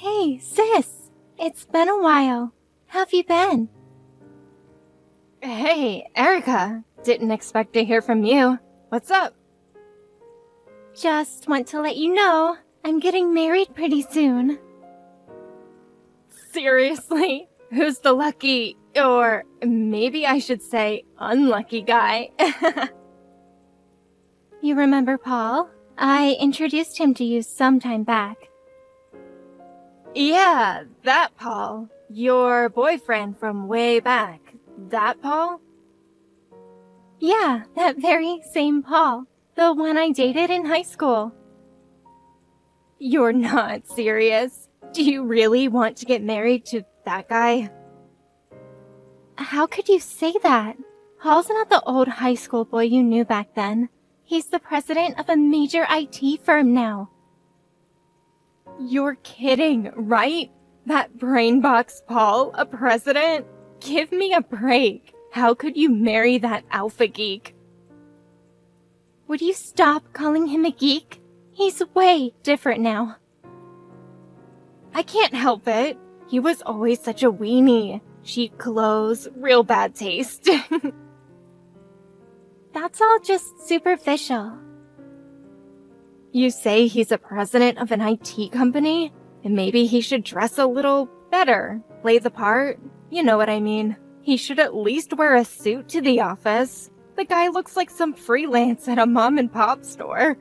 Hey, sis! It's been a while. How've you been? Hey, Erica. Didn't expect to hear from you. What's up? Just want to let you know, I'm getting married pretty soon. Seriously? Who's the lucky, or maybe I should say unlucky guy? You remember Paul? I introduced him to you some time back. Yeah, that Paul. Your boyfriend from way back. That Paul? Yeah, that very same Paul. The one I dated in high school. You're not serious? Do you really want to get married to that guy? How could you say that? Paul's not the old high school boy you knew back then. He's the president of a major IT firm now. You're kidding, right? That brainbox Paul, a president? Give me a break. How could you marry that alpha geek? Would you stop calling him a geek? He's way different now. I can't help it. He was always such a weenie. Cheap clothes, real bad taste. That's all just superficial. You say he's a president of an IT company? And maybe he should dress a little better, play the part. You know what I mean. He should at least wear a suit to the office. The guy looks like some freelance at a mom-and-pop store.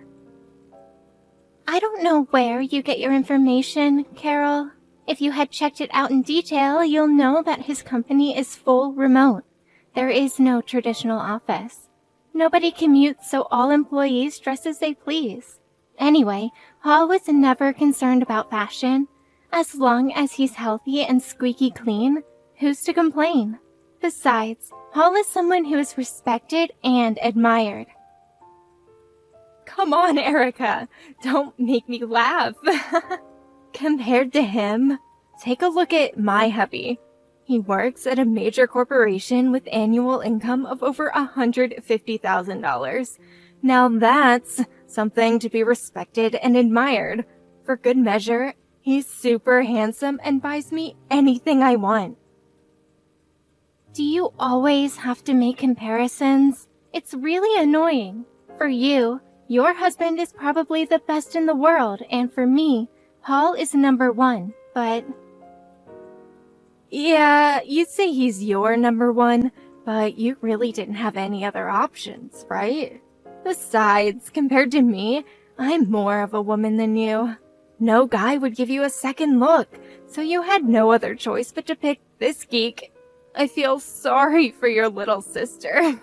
I don't know where you get your information, Carol. If you had checked it out in detail, you'll know that his company is full remote. There is no traditional office. Nobody commutes, so all employees dress as they please. Anyway, Paul was never concerned about fashion. As long as he's healthy and squeaky clean, who's to complain? Besides, Paul is someone who is respected and admired. Come on, Erica. Don't make me laugh. Compared to him, take a look at my hubby. He works at a major corporation with annual income of over $150,000. Now that's something to be respected and admired. For good measure, he's super handsome and buys me anything I want. Do you always have to make comparisons? It's really annoying. For you, your husband is probably the best in the world, and for me, Paul is number one, but... Yeah, you'd say he's your number one, but you really didn't have any other options, right? Besides, compared to me, I'm more of a woman than you. No guy would give you a second look, so you had no other choice but to pick this geek. I feel sorry for your little sister.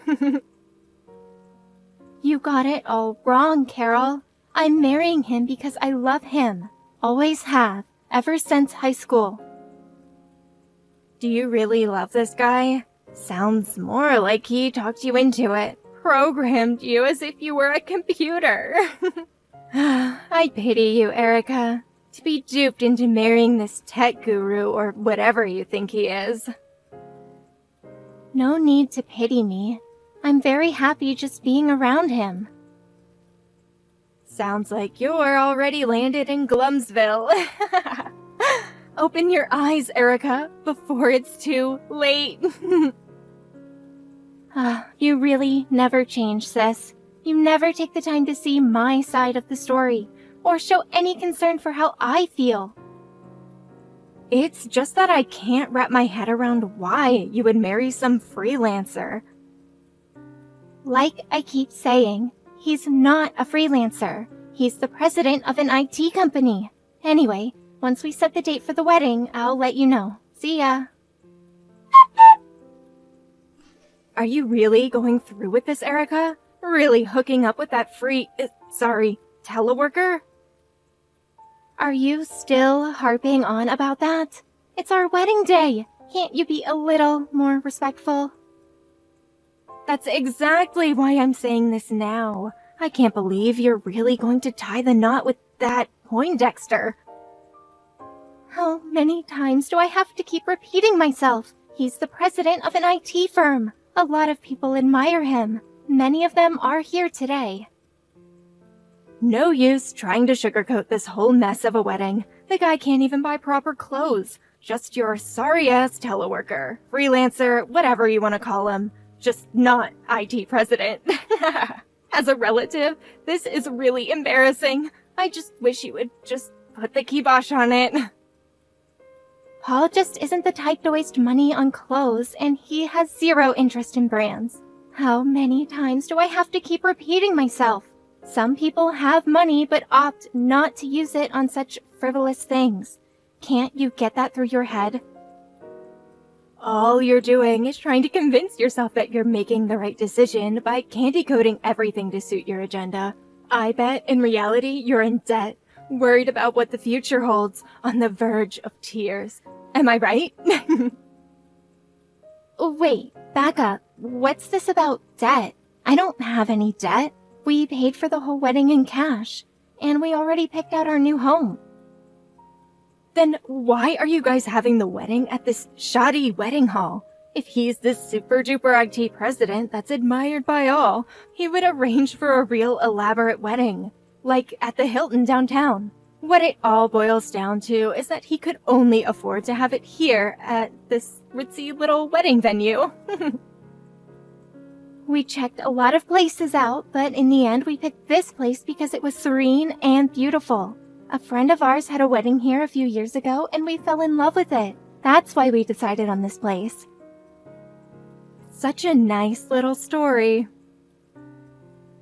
You got it all wrong, Carol. I'm marrying him because I love him. Always have, ever since high school. Do you really love this guy? Sounds more like he talked you into it. Programmed you as if you were a computer. I pity you, Erica. To be duped into marrying this tech guru or whatever you think he is. No need to pity me. I'm very happy just being around him. Sounds like you're already landed in Glumsville. Open your eyes, Erica, before it's too late. You really never change, sis. You never take the time to see my side of the story, or show any concern for how I feel. It's just that I can't wrap my head around why you would marry some freelancer. Like I keep saying, he's not a freelancer. He's the president of an IT company. Anyway, once we set the date for the wedding, I'll let you know. See ya. Are you really going through with this, Erica? Really hooking up with that teleworker? Are you still harping on about that? It's our wedding day. Can't you be a little more respectful? That's exactly why I'm saying this now. I can't believe you're really going to tie the knot with that Poindexter. How many times do I have to keep repeating myself? He's the president of an IT firm. A lot of people admire him. Many of them are here today. No use trying to sugarcoat this whole mess of a wedding. The guy can't even buy proper clothes. Just your sorry-ass teleworker, freelancer, whatever you want to call him. Just not IT president. As a relative, this is really embarrassing. I just wish you would just put the kibosh on it. Paul just isn't the type to waste money on clothes, and he has zero interest in brands. How many times do I have to keep repeating myself? Some people have money but opt not to use it on such frivolous things. Can't you get that through your head? All you're doing is trying to convince yourself that you're making the right decision by candy-coating everything to suit your agenda. I bet in reality you're in debt, worried about what the future holds, on the verge of tears. Am I right? Wait, back up. What's this about debt? I don't have any debt. We paid for the whole wedding in cash, and we already picked out our new home. Then why are you guys having the wedding at this shoddy wedding hall? If he's this super-duper IT president that's admired by all, he would arrange for a real elaborate wedding, like at the Hilton downtown. What it all boils down to is that he could only afford to have it here at this ritzy little wedding venue. We checked a lot of places out, but in the end we picked this place because it was serene and beautiful. A friend of ours had a wedding here a few years ago, and we fell in love with it. That's why we decided on this place. Such a nice little story.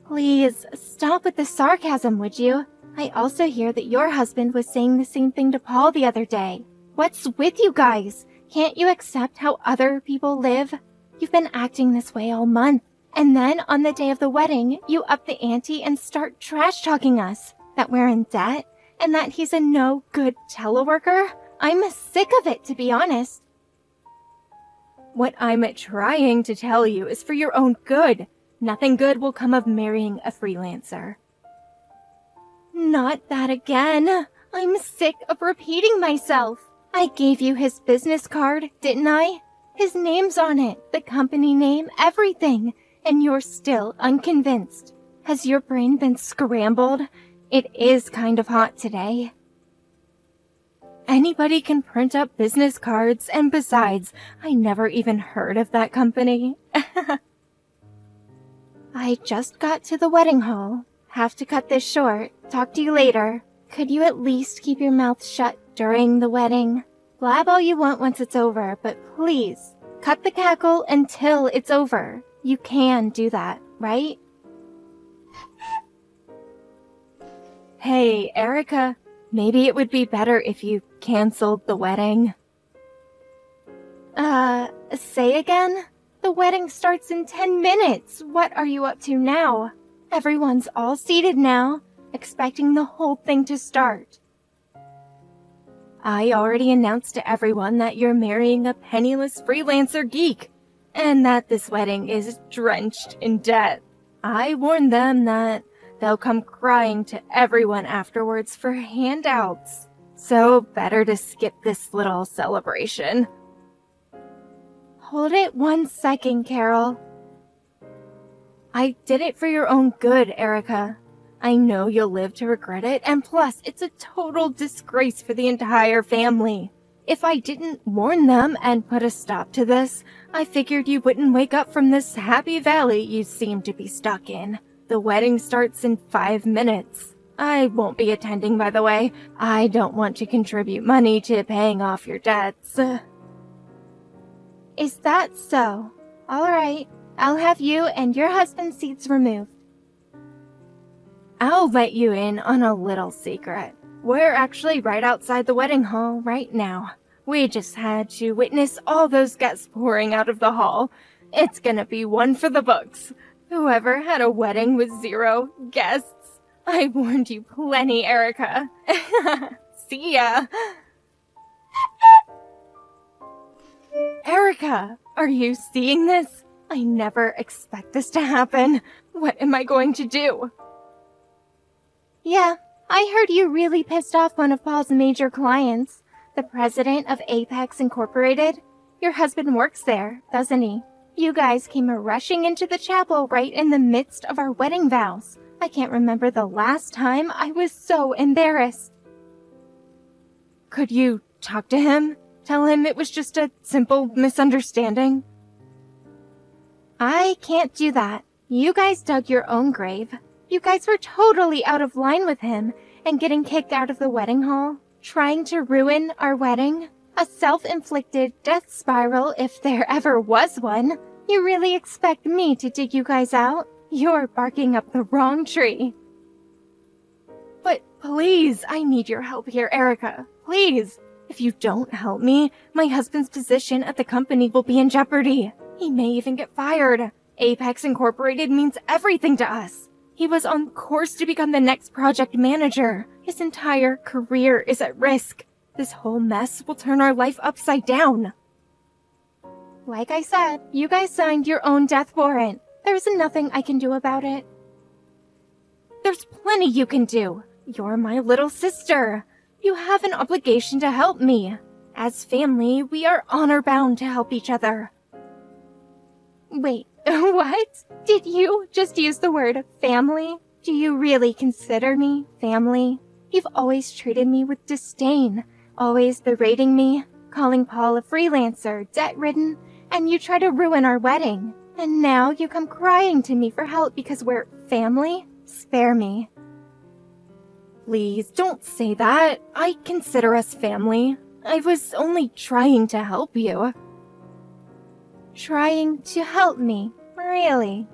Please, stop with the sarcasm, would you? I also hear that your husband was saying the same thing to Paul the other day. What's with you guys? Can't you accept how other people live? You've been acting this way all month. And then, on the day of the wedding, you up the ante and start trash-talking us. That we're in debt, and that he's a no-good teleworker? I'm sick of it, to be honest. What I'm trying to tell you is for your own good. Nothing good will come of marrying a freelancer. Not that again. I'm sick of repeating myself. I gave you his business card, didn't I? His name's on it, the company name, everything. And you're still unconvinced. Has your brain been scrambled? It is kind of hot today. Anybody can print up business cards, and besides, I never even heard of that company. I just got to the wedding hall. Have to cut this short. Talk to you later. Could you at least keep your mouth shut during the wedding? Blab all you want once it's over, but please, cut the cackle until it's over. You can do that, right? Hey, Erica, maybe it would be better if you canceled the wedding. Say again? The wedding starts in 10 minutes. What are you up to now? Everyone's all seated now, expecting the whole thing to start. I already announced to everyone that you're marrying a penniless freelancer geek, and that this wedding is drenched in debt. I warned them that they'll come crying to everyone afterwards for handouts. So better to skip this little celebration. Hold it 1 second, Carol. I did it for your own good, Erica. I know you'll live to regret it, and plus, it's a total disgrace for the entire family. If I didn't warn them and put a stop to this, I figured you wouldn't wake up from this happy valley you seem to be stuck in. The wedding starts in 5 minutes. I won't be attending, by the way. I don't want to contribute money to paying off your debts. Is that so? All right. I'll have you and your husband's seats removed. I'll let you in on a little secret. We're actually right outside the wedding hall right now. We just had to witness all those guests pouring out of the hall. It's gonna be one for the books. Whoever had a wedding with 0 guests. I warned you plenty, Erica. See ya. Erica, are you seeing this? I never expect this to happen. What am I going to do? Yeah, I heard you really pissed off one of Paul's major clients, the president of Apex Incorporated. Your husband works there, doesn't he? You guys came rushing into the chapel right in the midst of our wedding vows. I can't remember the last time I was so embarrassed. Could you talk to him? Tell him it was just a simple misunderstanding? I can't do that. You guys dug your own grave. You guys were totally out of line with him and getting kicked out of the wedding hall, trying to ruin our wedding. A self-inflicted death spiral if there ever was one. You really expect me to dig you guys out? You're barking up the wrong tree. But please, I need your help here, Erica. Please. If you don't help me, my husband's position at the company will be in jeopardy. He may even get fired. Apex Incorporated means everything to us. He was on course to become the next project manager. His entire career is at risk. This whole mess will turn our life upside down. Like I said, you guys signed your own death warrant. There's nothing I can do about it. There's plenty you can do. You're my little sister. You have an obligation to help me. As family, we are honor-bound to help each other. Wait, what? Did you just use the word family? Do you really consider me family? You've always treated me with disdain, always berating me, calling Paul a freelancer, debt-ridden, and you try to ruin our wedding. And now you come crying to me for help because we're family? Spare me. Please, don't say that. I consider us family. I was only trying to help you. Trying to help me? Really?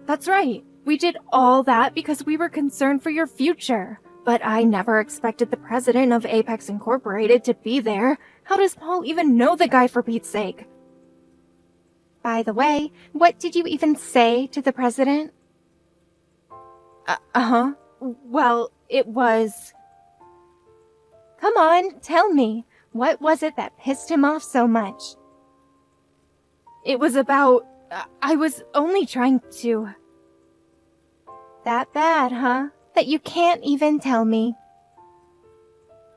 That's right. We did all that because we were concerned for your future. But I never expected the president of Apex Incorporated to be there. How does Paul even know the guy, for Pete's sake? By the way, what did you even say to the president? Well, it was... Come on, tell me. What was it that pissed him off so much? It was about... I was only trying to... That bad, huh? That you can't even tell me.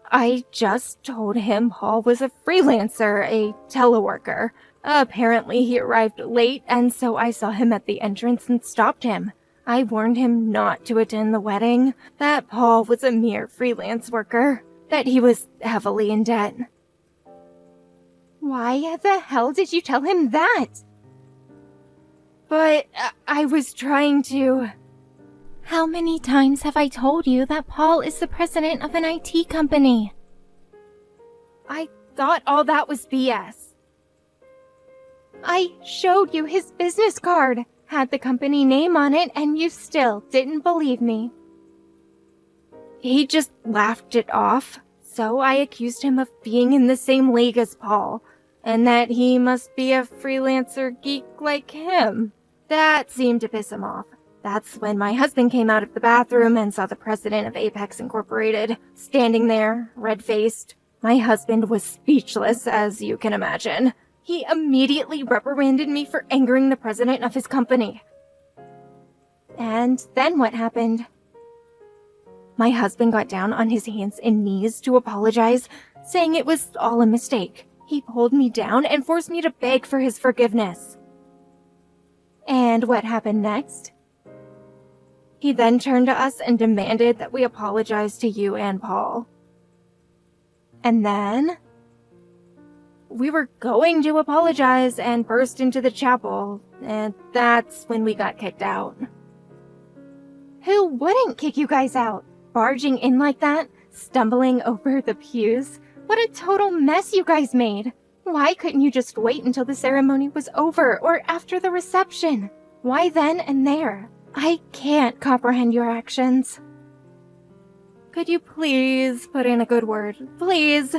I just told him Paul was a freelancer, a teleworker. Apparently he arrived late, and so I saw him at the entrance and stopped him. I warned him not to attend the wedding, that Paul was a mere freelance worker, that he was heavily in debt. Why the hell did you tell him that? But I was trying to... How many times have I told you that Paul is the president of an IT company? I thought all that was BS. I showed you his business card, had the company name on it, and you still didn't believe me. He just laughed it off, so I accused him of being in the same league as Paul, and that he must be a freelancer geek like him. That seemed to piss him off. That's when my husband came out of the bathroom and saw the president of Apex Incorporated, standing there, red-faced. My husband was speechless, as you can imagine. He immediately reprimanded me for angering the president of his company. And then what happened? My husband got down on his hands and knees to apologize, saying it was all a mistake. He pulled me down and forced me to beg for his forgiveness. And what happened next? He then turned to us and demanded that we apologize to you and Paul. And then? We were going to apologize and burst into the chapel, and that's when we got kicked out. Who wouldn't kick you guys out? Barging in like that? Stumbling over the pews? What a total mess you guys made! Why couldn't you just wait until the ceremony was over or after the reception? Why then and there? I can't comprehend your actions. Could you please put in a good word? Please?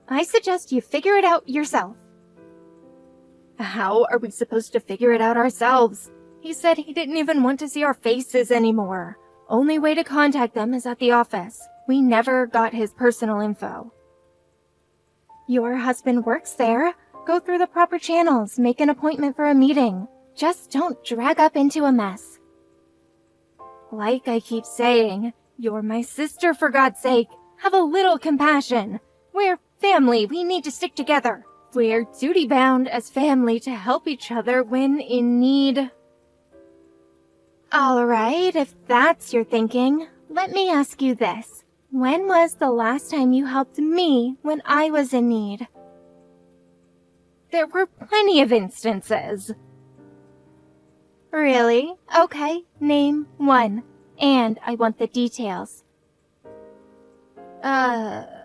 I suggest you figure it out yourself. How are we supposed to figure it out ourselves? He said he didn't even want to see our faces anymore. Only way to contact them is at the office. We never got his personal info. Your husband works there. Go through the proper channels, make an appointment for a meeting. Just don't drag up into a mess. Like I keep saying, you're my sister, for God's sake. Have a little compassion. We're family. We need to stick together. We're duty-bound as family to help each other when in need. All right, if that's your thinking, let me ask you this. When was the last time you helped me when I was in need? There were plenty of instances. Really? Okay, name one. And I want the details. There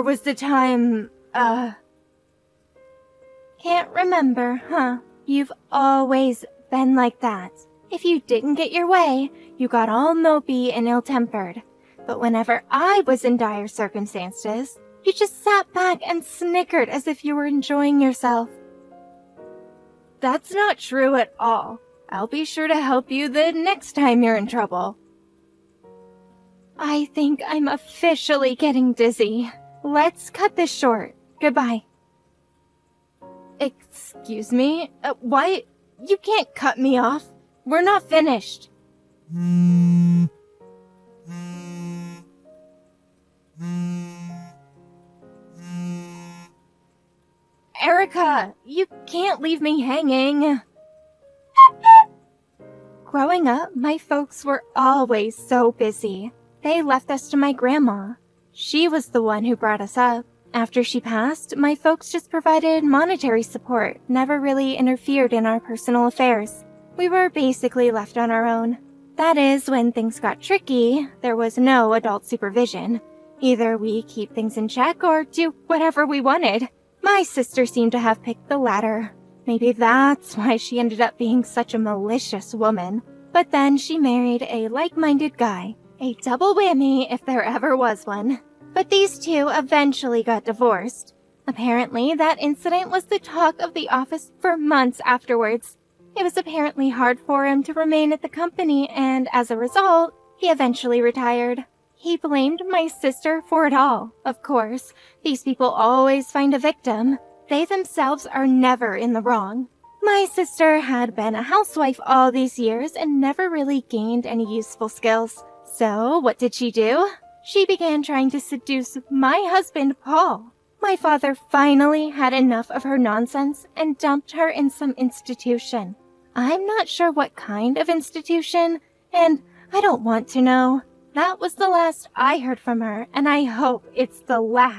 was the time, Can't remember, huh? You've always been like that. If you didn't get your way, you got all mopey and ill-tempered. But whenever I was in dire circumstances, you just sat back and snickered as if you were enjoying yourself. That's not true at all. I'll be sure to help you the next time you're in trouble. I think I'm officially getting dizzy. Let's cut this short. Goodbye. Excuse me? Why? You can't cut me off. We're not finished. Erica, you can't leave me hanging. Growing up, my folks were always so busy. They left us to my grandma. She was the one who brought us up. After she passed, my folks just provided monetary support, never really interfered in our personal affairs. We were basically left on our own. That is, when things got tricky, there was no adult supervision. Either we keep things in check or do whatever we wanted. My sister seemed to have picked the latter. Maybe that's why she ended up being such a malicious woman. But then she married a like-minded guy. A double whammy if there ever was one. But these two eventually got divorced. Apparently, that incident was the talk of the office for months afterwards. It was apparently hard for him to remain at the company, and as a result, he eventually retired. He blamed my sister for it all. Of course, these people always find a victim. They themselves are never in the wrong. My sister had been a housewife all these years and never really gained any useful skills. So, what did she do? She began trying to seduce my husband, Paul. My father finally had enough of her nonsense and dumped her in some institution. I'm not sure what kind of institution, and I don't want to know. That was the last I heard from her, and I hope it's the last.